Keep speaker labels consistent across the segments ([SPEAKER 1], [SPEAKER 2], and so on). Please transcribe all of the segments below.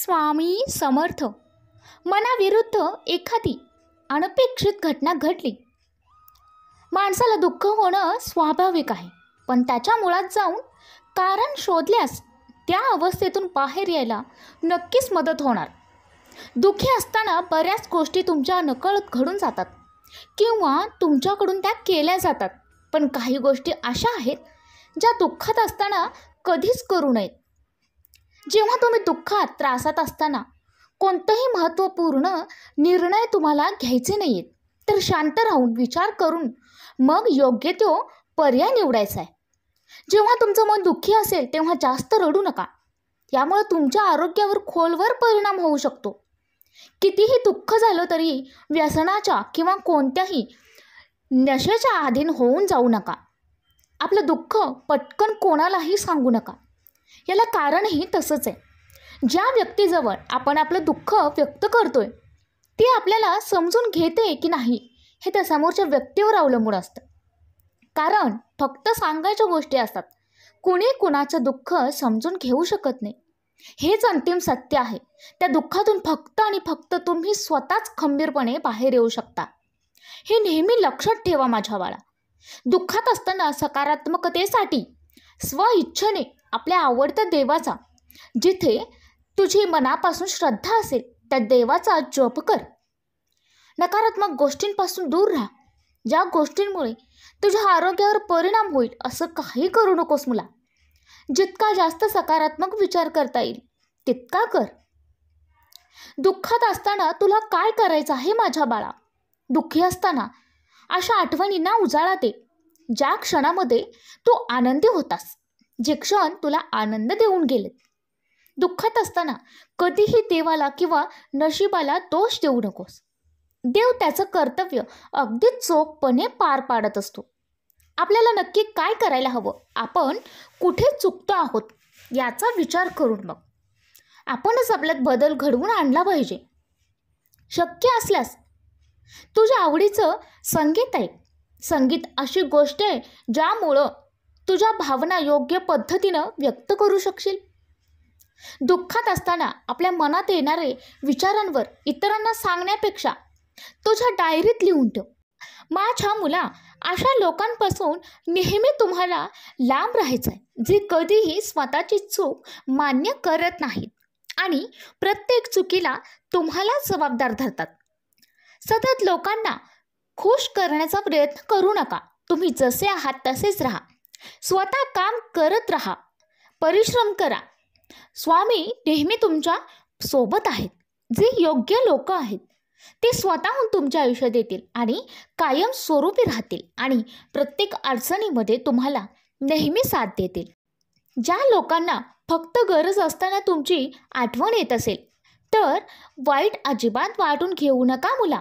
[SPEAKER 1] स्वामी समर्थ. मनाविरुद्ध एखादी अनपेक्षित घटना घडली. माणसाला दुःख होणं स्वाभाविक आहे, पण त्याच्या मुळात जाऊन कारण शोधल्यास त्या अवस्थेतून बाहेर यायला नक्कीच मदत होणार. दुःखी असताना बऱ्याच गोष्टी तुमच्या नकळत घडून जातात किंवा तुमच्याकडून त्या केल्या जातात, पण काही गोष्टी अशा आहेत ज्या दुःखात असताना कधीच करू नयेत. जेव्हा तुम्ही दुःखात त्रासात असताना कोणताही महत्त्वपूर्ण निर्णय तुम्हाला घ्यायचे नाहीत, तर शांत राहून विचार करून मग योग्य तो पर्याय निवडायचा आहे. जेव्हा तुमचं मन दुःखी असेल तेव्हा जास्त रडू नका. यामुळे तुमच्या आरोग्यावर खोलवर परिणाम होऊ शकतो. कितीही दुःख झालं तरी व्यसनाच्या किंवा कोणत्याही नशेच्या अधीन होऊन जाऊ नका. आपलं दुःख पटकन कोणालाही सांगू नका. याला कारणही तसंच आहे. ज्या व्यक्तीजवळ आपण आपलं दुःख व्यक्त करतोय ती आपल्याला समजून घेते की नाही हे त्या समोरच्या व्यक्तीवर अवलंबून असतं. कारण फक्त सांगायच्या गोष्टी असतात, कुणी कुणाचं दुःख समजून घेऊ शकत नाही. हेच अंतिम सत्य आहे. त्या दुःखातून फक्त आणि फक्त तुम्ही स्वतःच खंबीरपणे बाहेर येऊ शकता. हे नेहमी लक्षात ठेवा माझ्या बाळा. दुःखात असताना सकारात्मकतेसाठी स्वइच्छेने आपल्या आवडत्या देवाचा, जिथे तुझी मनापासून श्रद्धा असेल त्या देवाचा जप कर. नकारात्मक गोष्टींपासून दूर राहा. ज्या गोष्टींमुळे तुझ्या आरोग्यावर परिणाम होईल असं काही करू नकोस मुला. जितका जास्त सकारात्मक विचार करता येईल तितका कर. दुःखात असताना तुला काय करायचं आहे माझ्या बाळा? दुःखी असताना अशा आठवणींना उजाळा दे, ज्या क्षणामध्ये तू आनंदी होतास, जे क्षण तुला आनंद देऊन गेलेत. दुःखात असताना कधीही देवाला किंवा नशिबाला दोष देऊ नकोस. देव त्याचं कर्तव्य अगदी चोखपणे पार पाडत असतो. आपल्याला नक्की काय करायला हवं, आपण कुठे चुकतो आहोत याचा विचार करून मग आपणच आपल्यात बदल घडवून आणला पाहिजे. शक्य असल्यास तुझ्या आवडीचं संगीत ऐक. संगीत अशी गोष्ट आहे ज्यामुळं तुझ्या भावना योग्य पद्धतीनं व्यक्त करू शकशील. दुःखात असताना आपल्या मनात येणारे विचारांवर इतरांना सांगण्यापेक्षा तुझ्या डायरीत लिहून ठेव. माझ्या मुला, अशा लोकांपासून नेहमी तुम्हाला लांब राहायचं आहे, जे कधीही स्वतःची चूक मान्य करत नाहीत आणि प्रत्येक चुकीला तुम्हालाच जबाबदार धरतात. सतत लोकांना खुश करण्याचा प्रयत्न करू नका. तुम्ही जसे आहात तसेच राहा. स्वतः काम करत राहा, परिश्रम करा. स्वामी नेहमी तुमच्या सोबत आहेत. जे योग्य लोक आहेत ते स्वतःहून तुमच्या आयुष्यात येतील आणि कायम स्वरूपी राहतील आणि प्रत्येक अडचणीमध्ये तुम्हाला नेहमी साथ देतील. ज्या लोकांना फक्त गरज असताना तुमची आठवण येत असेल तर वाईट अजिबात वाटून घेऊ नका मुला.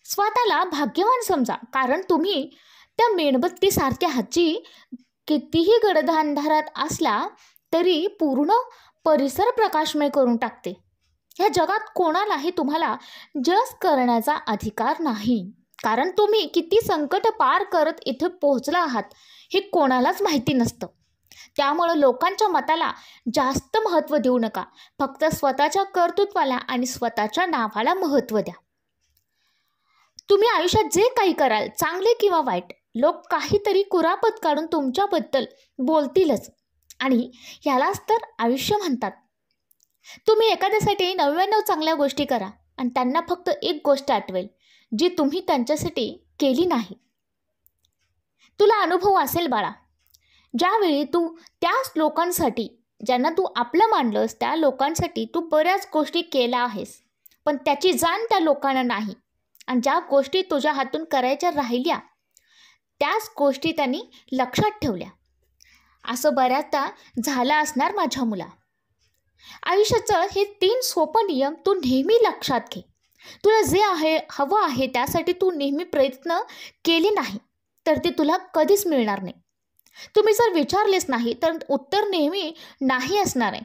[SPEAKER 1] स्वतःला भाग्यवान समजा, कारण तुम्ही त्या मेणबत्तीसारखे आहात जी कितीही गडद अंधारात असला तरी पूर्ण परिसर प्रकाशमय करून टाकते. ह्या जगात कोणालाही तुम्हाला जज करण्याचा अधिकार नाही, कारण तुम्ही किती संकट पार करत इथे पोहोचला आहात हे कोणालाच माहिती नसतं. त्यामुळं लोकांच्या मताला जास्त महत्त्व देऊ नका. फक्त स्वतःच्या कर्तृत्वाला आणि स्वतःच्या नावाला महत्त्व द्या. तुम्ही आयुष्यात जे काही कराल, चांगले किंवा वाईट, लोक काहीतरी कुरापत काढून तुमच्याबद्दल बोलतीलच आणि यालाच तर आयुष्य म्हणतात. तुम्ही एखाद्यासाठी 99 चांगल्या गोष्टी करा आणि त्यांना फक्त एक गोष्ट आठवेल जी तुम्ही त्यांच्यासाठी केली नाही. तुला अनुभव असेल बाळा, ज्यावेळी तू त्याच लोकांसाठी, ज्यांना तू आपलं मानलंस, त्या लोकांसाठी तू बऱ्याच गोष्टी केल्या आहेस, पण त्याची जाण त्या लोकांना नाही. आणि ज्या गोष्टी तुझ्या हातून करायच्या राहिल्या त्याच गोष्टी त्यांनी लक्षात ठेवल्या. असं बऱ्याचदा झालं असणार माझ्या मुला. आयुष्याचं हे 3 सोपं नियम तू नेहमी लक्षात घे. तुला जे हवं आहे त्यासाठी तू नेहमी प्रयत्न केले नाही तर ते तुला कधीच मिळणार नाही. तुम्ही जर विचारलेच नाही तर उत्तर नेहमी नाही असणार आहे.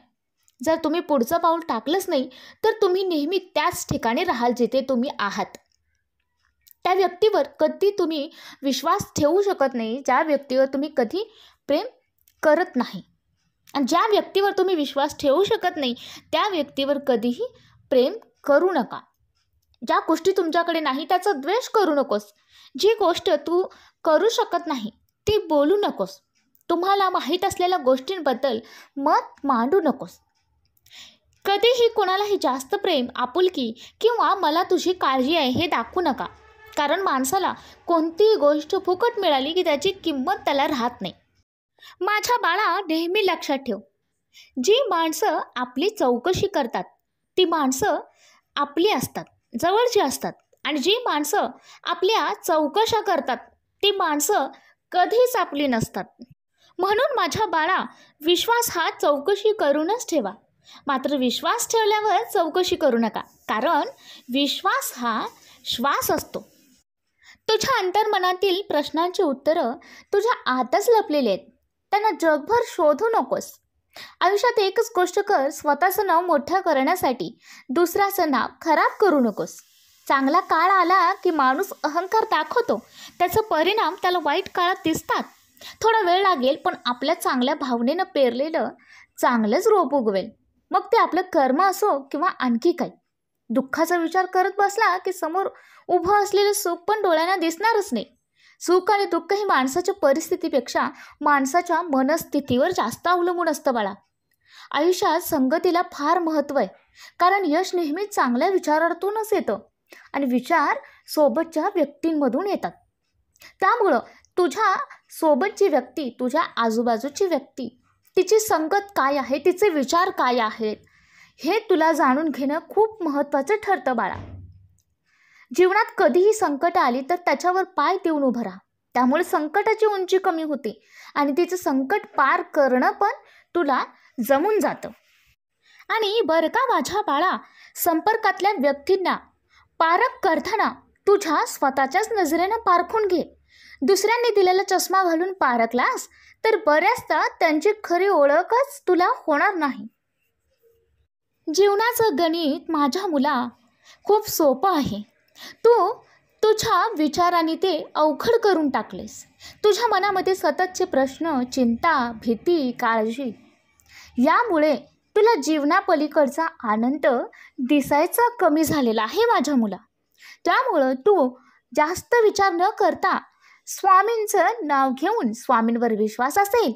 [SPEAKER 1] जर तुम्ही पुढचं पाऊल टाकलंच नाही तर तुम्ही नेहमी त्याच ठिकाणी राहाल जिथे तुम्ही आहात. त्या व्यक्तीवर कधी तुम्ही विश्वास ठेवू शकत नाही ज्या व्यक्तीवर तुम्ही कधी प्रेम करत नाही. आणि ज्या व्यक्तीवर तुम्ही विश्वास ठेवू शकत नाही त्या व्यक्तीवर कधीही प्रेम करू नका. ज्या गोष्टी तुमच्याकडे नाही त्याचा द्वेष करू नकोस. जी गोष्ट तू करू शकत नाही ती बोलू नकोस. तुम्हाला माहीत असलेल्या गोष्टींबद्दल मत मांडू नकोस. कधीही कोणालाही जास्त प्रेम, आपुलकी किंवा मला तुझी काळजी आहे हे दाखवू नका. कारण माणसाला कोणतीही गोष्ट फुकट मिळाली की त्याची किंमत त्याला राहत नाही. माझ्या बाळा, नेहमी लक्षात ठेव, जी माणसं आपली चौकशी करतात ती माणसं आपली असतात, जवळची असतात. आणि जी माणसं आपल्या चौकशा करतात ती माणसं कधीच आपली नसतात. म्हणून माझ्या बाळा, विश्वास हा चौकशी करूनच ठेवा. मात्र विश्वास ठेवल्यावर चौकशी करू नका. कारण विश्वास हा श्वास असतो. तुझ्या अंतर्मनातील प्रश्नांची उत्तरं तुझ्या आतच लपलेली आहेत. त्यांना जगभर शोधू नकोस. आयुष्यात एकच गोष्ट कर, स्वतःचं नाव मोठं करण्यासाठी दुसऱ्याचं नाव खराब करू नकोस. चांगला काळ आला की माणूस अहंकार दाखवतो. त्याचा परिणाम त्याला वाईट काळात दिसतात. थोडा वेळ लागेल पण आपल्या चांगल्या भावनेनं पेरलेलं चांगलंच रोप उगवेल. मग ते आपलं कर्म असो किंवा आणखी काही. दुःखाचा विचार करत बसला की समोर उभं असलेलं सुख पण डोळ्यांना दिसणारच नाही. सुख आणि दुःख ही माणसाच्या परिस्थितीपेक्षा माणसाच्या मनस्थितीवर जास्त अवलंबून असतं बाळा. आयुष्यात संगतीला फार महत्त्व आहे. कारण यश नेहमी चांगल्या विचारातूनच येतं आणि विचार सोबतच्या व्यक्तींमधून येतात. त्यामुळं तुझ्या सोबतची व्यक्ती, तुझ्या आजूबाजूची व्यक्ती, तिची संगत काय आहे, तिचे विचार काय आहेत हे तुला जाणून घेणं खूप महत्त्वाचं ठरतं बाळा. जीवनात कधीही संकट आली तर त्याच्यावर पाय देऊन उभं राहा. त्यामुळे संकटाची उंची कमी होते आणि तिचं संकट पार करणं पण तुला जमून जातं. आणि बरं का माझ्या बाळा, संपर्कातल्या व्यक्तींना पारख करताना तुझ्या स्वतःच्याच नजरेनं पारखून घे. दुसऱ्यांनी दिलेला चष्मा घालून पारखलास तर बऱ्याचदा त्यांची खरी ओळखच तुला होणार नाही. जीवनाचं गणित माझ्या मुला खूप सोपं आहे. तू तुझ्या विचारांनी ते अवघड करून टाकलेस. तुझ्या मनामध्ये सततचे प्रश्न, चिंता, भीती, काळजी यामुळे तुला जीवनापलीकडचा आनंद दिसायचा कमी झालेला आहे माझ्या मुला. त्यामुळं तू जास्त विचार न करता स्वामींचं नाव घेऊन, स्वामींवर विश्वास असेल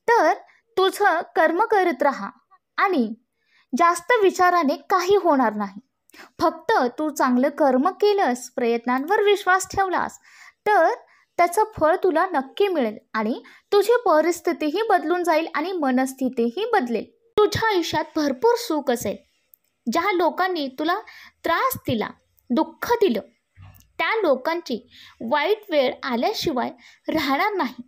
[SPEAKER 1] तर तुझं कर्म करत राहा आणि जास्त विचाराने काही होणार नाही. फक्त तू चांगलं कर्म केलंस, प्रयत्नांवर विश्वास ठेवलास तर त्याचं फळ तुला नक्की मिळेल आणि तुझी परिस्थितीही बदलून जाईल आणि मनस्थितीही बदलेल. तुझ्या आयुष्यात भरपूर सुख असेल. ज्या लोकांनी तुला त्रास दिला, दुःख दिलं त्या लोकांची वाईट वेळ आल्याशिवाय राहणार नाही.